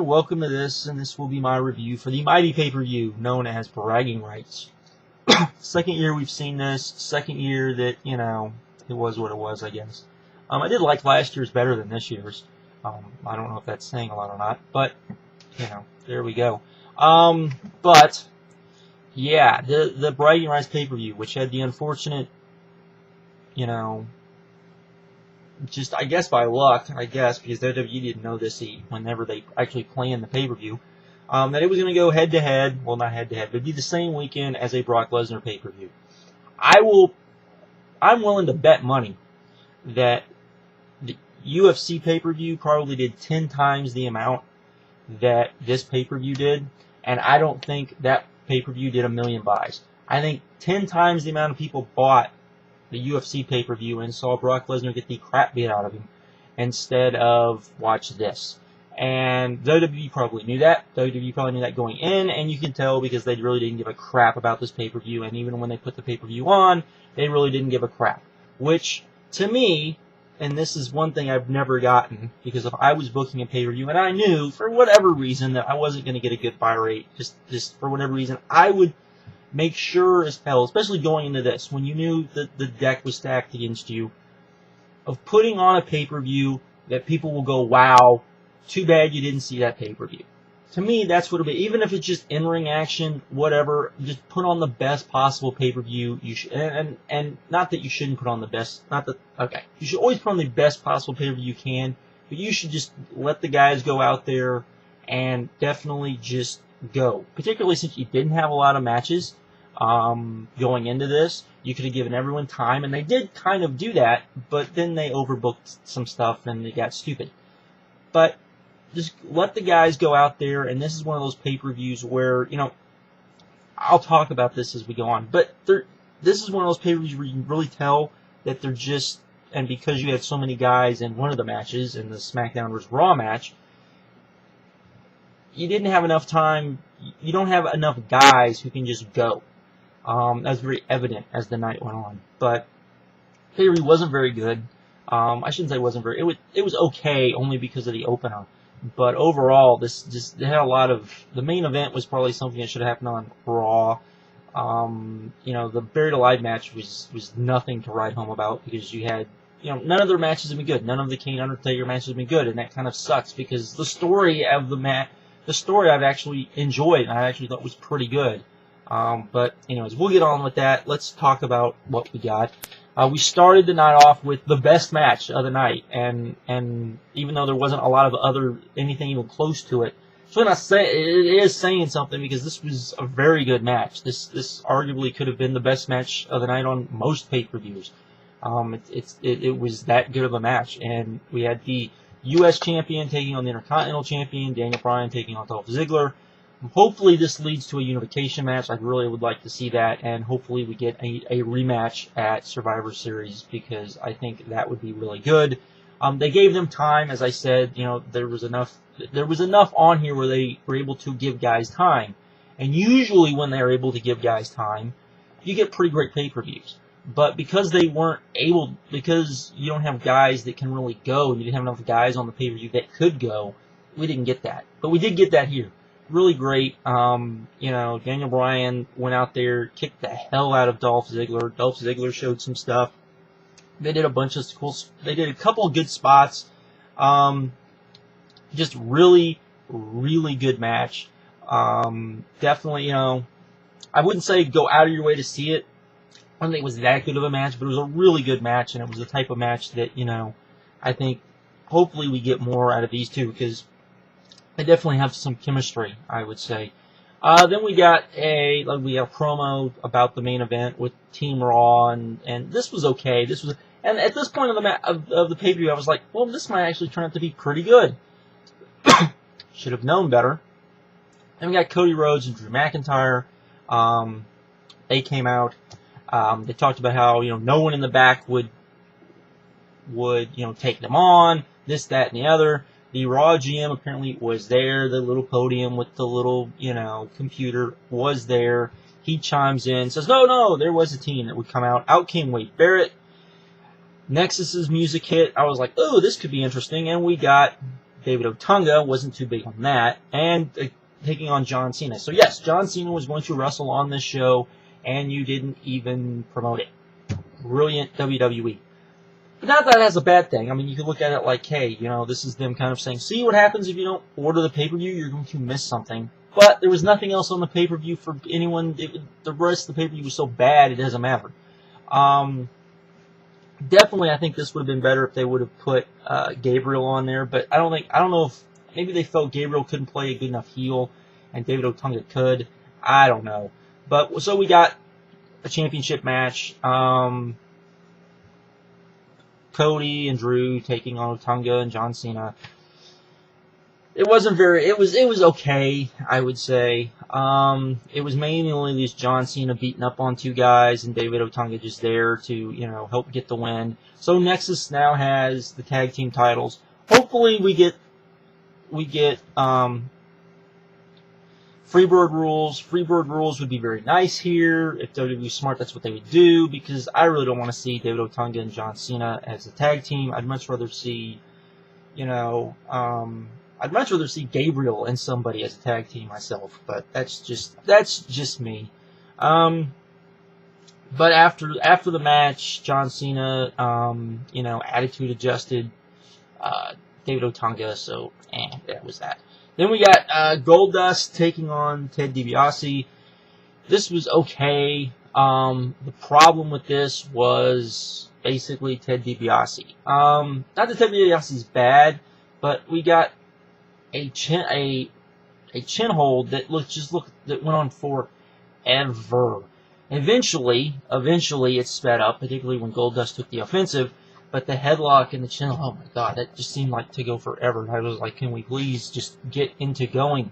welcome to this, and this will be my review for the Mighty pay-per-view, known as Bragging Rights. Second year we've seen this, second year that, it was what it was, I guess. I did like last year's better than this year's. I don't know if that's saying a lot or not, but, there we go. But, yeah, the Bragging Rights pay-per-view, which had the unfortunate, just, I guess by luck, because WWE didn't know this whenever they actually planned the pay-per-view, that it was going to go head-to-head, well, not head-to-head, but it'd be the same weekend as a Brock Lesnar pay-per-view. I'm willing to bet money that the UFC pay-per-view probably did 10 times the amount that this pay-per-view did, and I don't think that pay-per-view did 1 million buys. I think 10 times the amount of people bought the UFC pay-per-view and saw Brock Lesnar get the crap beat out of him instead of watch this. And WWE probably knew that. WWE probably knew that going in, and you can tell because they really didn't give a crap about this pay-per-view, and even when they put the pay-per-view on, they really didn't give a crap. Which, to me, and this is one thing I've never gotten, because if I was booking a pay-per-view and I knew, for whatever reason, that I wasn't going to get a good buy rate, just for whatever reason, I would make sure as hell, especially going into this, when you knew that the deck was stacked against you, of putting on a pay-per-view that people will go, wow, too bad you didn't see that pay-per-view. To me, that's what it'll be. Even if it's just in-ring action, whatever, just put on the best possible pay-per-view. You should, and not that you shouldn't put on the best, you should always put on the best possible pay-per-view you can, but you should just let the guys go out there and definitely just go. Particularly since you didn't have a lot of matches going into this. You could have given everyone time, and they did kind of do that, but then they overbooked some stuff and it got stupid. But just let the guys go out there, and this is one of those pay-per-views where, I'll talk about this as we go on, but this is one of those pay-per-views where you can really tell that they're just, and because you had so many guys in one of the matches, in the SmackDown vs. Raw match, you didn't have enough time, you don't have enough guys who can just go. That was very evident as the night went on. But pay-per-view wasn't very good. I shouldn't say it wasn't very, it was okay only because of the opener. But overall, they had a lot of, the main event was probably something that should have happened on Raw. The Buried Alive match was nothing to write home about because you had, none of their matches have been good. None of the Kane Undertaker matches have been good, and that kind of sucks because the story of the story I've actually enjoyed and I actually thought was pretty good. But anyways, we'll get on with that. Let's talk about what we got. We started the night off with the best match of the night, and even though there wasn't a lot of anything even close to it, so it is saying something because this was a very good match. This arguably could have been the best match of the night on most pay-per-views. It was that good of a match, and we had the U.S. champion taking on the Intercontinental champion, Daniel Bryan taking on Dolph Ziggler. Hopefully this leads to a unification match. I really would like to see that, and hopefully we get a rematch at Survivor Series because I think that would be really good. They gave them time, as I said. There was enough on here where they were able to give guys time, and usually when they are able to give guys time, you get pretty great pay-per-views. But because they weren't able, because you don't have guys that can really go, and you didn't have enough guys on the pay-per-view that could go, we didn't get that. But we did get that here. Really great. Daniel Bryan went out there, kicked the hell out of Dolph Ziggler. Dolph Ziggler showed some stuff. They did they did a couple of good spots. Just really, really good match. Definitely, I wouldn't say go out of your way to see it. I don't think it was that good of a match, but it was a really good match, and it was the type of match that, I think hopefully we get more out of these two, because they definitely have some chemistry, I would say. Then we got a promo about the main event with Team Raw, and this was okay. And at this point of the pay-per-view, I was like, well, this might actually turn out to be pretty good. Should have known better. Then we got Cody Rhodes and Drew McIntyre. They came out. They talked about how, no one in the back would take them on, this, that, and the other. The Raw GM apparently was there. The little podium with the little, computer was there. He chimes in, says, no, there was a team that would come out. Out came Wade Barrett. Nexus's music hit. I was like, oh, this could be interesting. And we got David Otunga, wasn't too big on that, and taking on John Cena. So yes, John Cena was going to wrestle on this show, and you didn't even promote it. Brilliant WWE. But not that that's a bad thing. I mean, you can look at it like, hey, you know, this is them kind of saying, see what happens if you don't order the pay-per-view, you're going to miss something. But there was nothing else on the pay-per-view for anyone. The rest of the pay-per-view was so bad, it doesn't matter. Definitely, I think this would have been better if they would have put Gabriel on there. But I don't know if maybe they felt Gabriel couldn't play a good enough heel, and David Otunga could. I don't know. But so we got a championship match. Cody and Drew taking on Otunga and John Cena. It wasn't very. It was okay, I would say. It was mainly just John Cena beating up on two guys and David Otunga just there to, you know, help get the win. So Nexus now has the tag team titles. Hopefully we get Freebird rules. Freebird rules would be very nice here. If WWE was smart, that's what they would do, because I really don't want to see David Otunga and John Cena as a tag team. I'd much rather see, you know, I'd much rather see Gabriel and somebody as a tag team myself, but that's just me. But after the match, John Cena, you know, attitude adjusted David Otunga, so that was that. Then we got Goldust taking on Ted DiBiase. This was okay. The problem with this was basically Ted DiBiase. Not that Ted DiBiase is bad, but we got a chin hold that went on forever. Eventually it sped up, particularly when Goldust took the offensive. But the headlock and the chin, oh my god, that just seemed like to go forever. And I was like, can we please just get into going?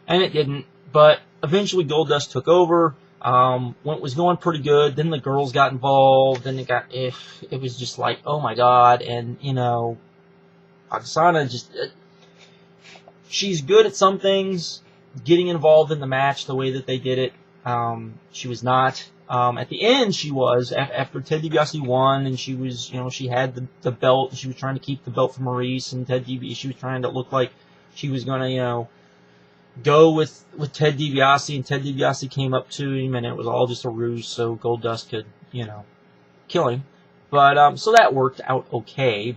And it didn't. But eventually Goldust took over. When it was going pretty good, then the girls got involved, and it was just like, oh my god. And, you know, Oksana just, she's good at some things. Getting involved in the match the way that they did it, she was not. At the end, she was, after Ted DiBiase won, and she was, you know, she had the belt, and she was trying to keep the belt from Maurice, and she was trying to look like she was going to, you know, go with Ted DiBiase, and Ted DiBiase came up to him, and it was all just a ruse so Goldust could, you know, kill him. But, so that worked out okay,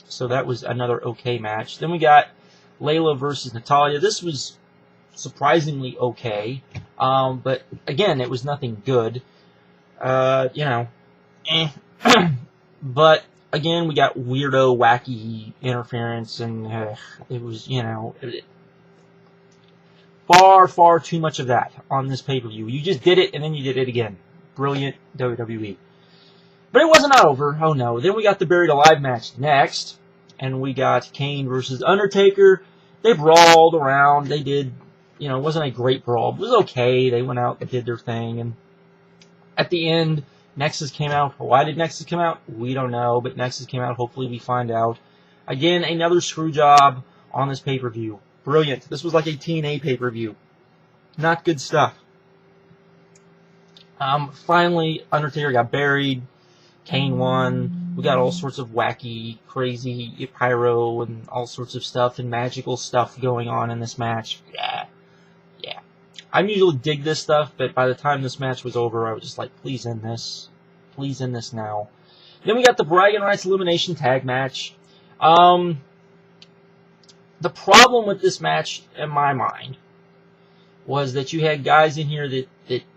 so that was another okay match. Then we got Layla versus Natalya. This was surprisingly okay, but again, it was nothing good, you know, but again, we got weirdo, wacky interference, and it was, you know, far too much of that on this pay-per-view. You just did it, and then you did it again. Brilliant WWE. But it wasn't over. Oh no. Then we got the Buried Alive match next, and we got Kane versus Undertaker. They brawled around. They did, you know, it wasn't a great brawl. It was okay. They went out and did their thing. And at the end, Nexus came out. Why did Nexus come out? We don't know. But Nexus came out. Hopefully we find out. Again, another screw job on this pay-per-view. Brilliant. This was like a TNA pay-per-view. Not good stuff. Finally, Undertaker got buried. Kane won. We got all sorts of wacky, crazy pyro and all sorts of stuff and magical stuff going on in this match. Yeah. I usually dig this stuff, but by the time this match was over, I was just like, please end this. Please end this now. Then we got the Bragging Rights Elimination Tag match. The problem with this match, in my mind, was that you had guys in here that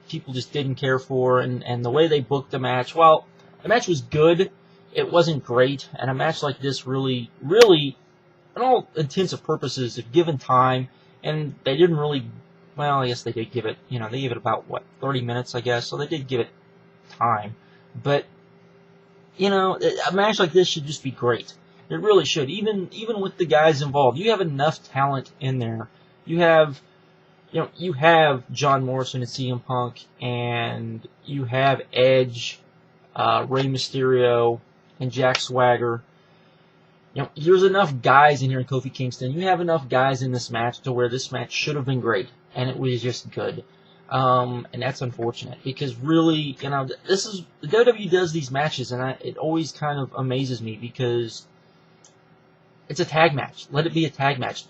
people just didn't care for, and the way they booked the match, well, the match was good. It wasn't great, and a match like this really, in all intents and purposes, if given time, and they didn't really, well, I guess they did give it, you know, they gave it about, 30 minutes, I guess, so they did give it time. But, you know, a match like this should just be great. It really should, even with the guys involved. You have enough talent in there. You have John Morrison and CM Punk, and you have Edge, Rey Mysterio, and Jack Swagger. You know, there's enough guys in here in Kofi Kingston. You have enough guys in this match to where this match should have been great, and it was just good. And that's unfortunate, because really, you know, the WWE does these matches, and it always kind of amazes me, because it's a tag match. Let it be a tag match.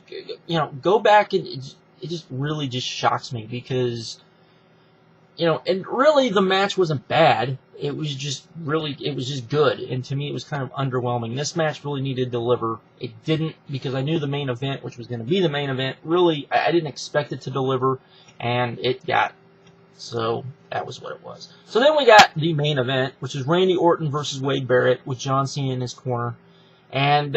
You know, go back and it just really just shocks me because, you know, and really the match wasn't bad. It was just good. And to me, it was kind of underwhelming. This match really needed to deliver. It didn't, because I knew the main event, which was going to be the main event, really, I didn't expect it to deliver, and it got. So that was what it was. So then we got the main event, which is Randy Orton versus Wade Barrett with John Cena in his corner. And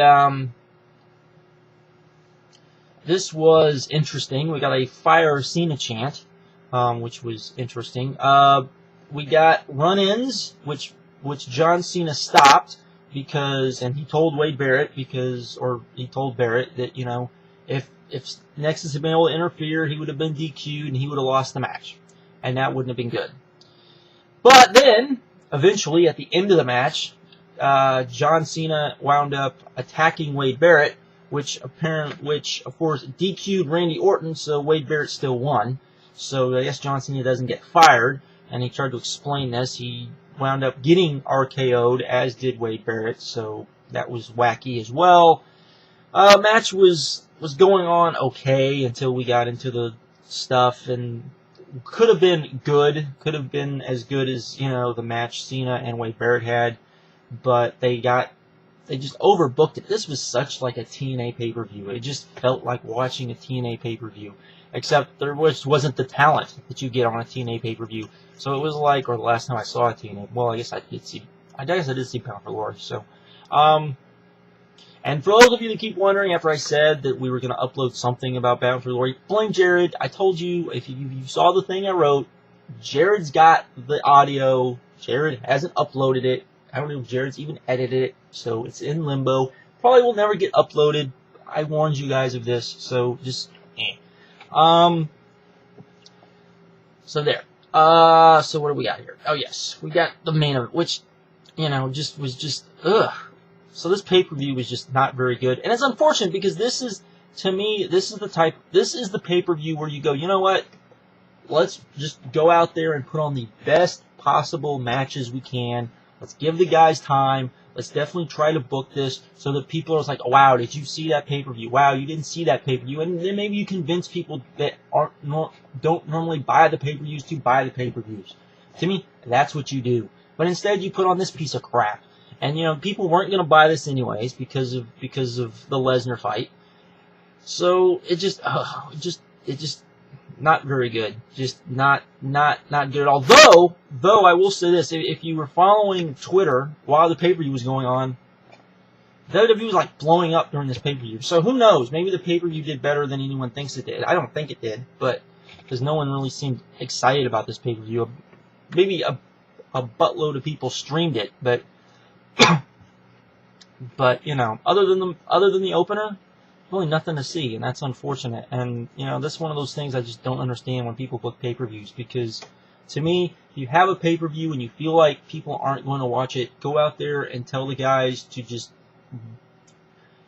this was interesting. We got a Fire Cena chant, which was interesting. We got run-ins, which John Cena stopped because, and he told Wade Barrett he told Barrett that, you know, if Nexus had been able to interfere, he would have been DQ'd and he would have lost the match, and that wouldn't have been good. But then, eventually, at the end of the match, John Cena wound up attacking Wade Barrett, which of course DQ'd Randy Orton, so Wade Barrett still won. So I guess John Cena doesn't get fired, and he tried to explain this. He wound up getting RKO'd, as did Wade Barrett, so that was wacky as well. Match was going on okay until we got into the stuff, and could have been good, could have been as good as, you know, the match Cena and Wade Barrett had, but they just overbooked it. This was such like a TNA pay-per-view. It just felt like watching a TNA pay-per-view, except there wasn't the talent that you get on a TNA pay-per-view. So it was like, or the last time I saw a TNA, well, I guess I did see Bound for Glory. So, and for those of you that keep wondering, after I said that we were going to upload something about Bound for Glory, blame Jared. I told you, if you saw the thing I wrote, Jared's got the audio. Jared hasn't uploaded it. I don't know if Jared's even edited it, so it's in limbo. Probably will never get uploaded. I warned you guys of this, so just so there. So what do we got here? Oh yes, we got the main event, which, you know, was just ugh. So this pay-per-view was just not very good, and it's unfortunate because this is, to me, this is the pay-per-view where you go, you know what? Let's just go out there and put on the best possible matches we can. Let's give the guys time. Let's definitely try to book this so that people are like, oh, wow, did you see that pay-per-view? Wow, you didn't see that pay-per-view. And then maybe you convince people that don't normally buy the pay-per-views to buy the pay-per-views. To me, that's what you do. But instead, you put on this piece of crap. And, you know, people weren't going to buy this anyways because of the Lesnar fight. So it just not very good. Just not good at all. Though I will say this, if you were following Twitter while the pay-per-view was going on, WWE was like blowing up during this pay-per-view. So who knows? Maybe the pay-per-view did better than anyone thinks it did. I don't think it did, but because no one really seemed excited about this pay-per-view. Maybe a buttload of people streamed it, but you know, other than the opener, really nothing to see, and that's unfortunate. And, you know, that's one of those things I just don't understand when people book pay-per-views, because to me, if you have a pay-per-view and you feel like people aren't going to watch it, go out there and tell the guys to just,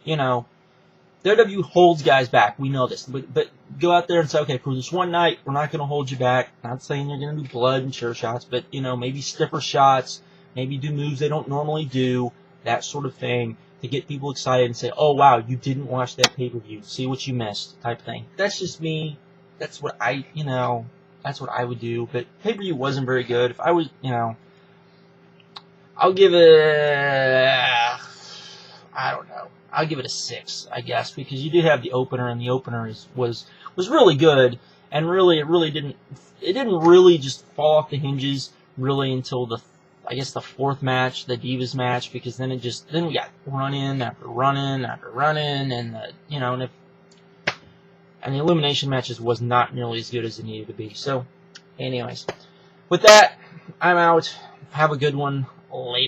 you know, WWE holds guys back. We know this. But go out there and say, okay, for this one night, we're not going to hold you back. Not saying you're going to do blood and chair shots, but, you know, maybe stiffer shots, maybe do moves they don't normally do, that sort of thing, to get people excited and say, oh, wow, you didn't watch that pay-per-view. See what you missed, type thing. That's just me. That's what that's what I would do. But pay-per-view wasn't very good. If I was, you know, I'll give it, I don't know. I'll give it a 6, I guess, because you did have the opener, and the opener was really good, and really, it didn't really just fall off the hinges really until the fourth match, the Divas match, because then we got run-in after run-in after run-in, and the elimination matches was not nearly as good as it needed to be. So, anyways, with that, I'm out. Have a good one. Later.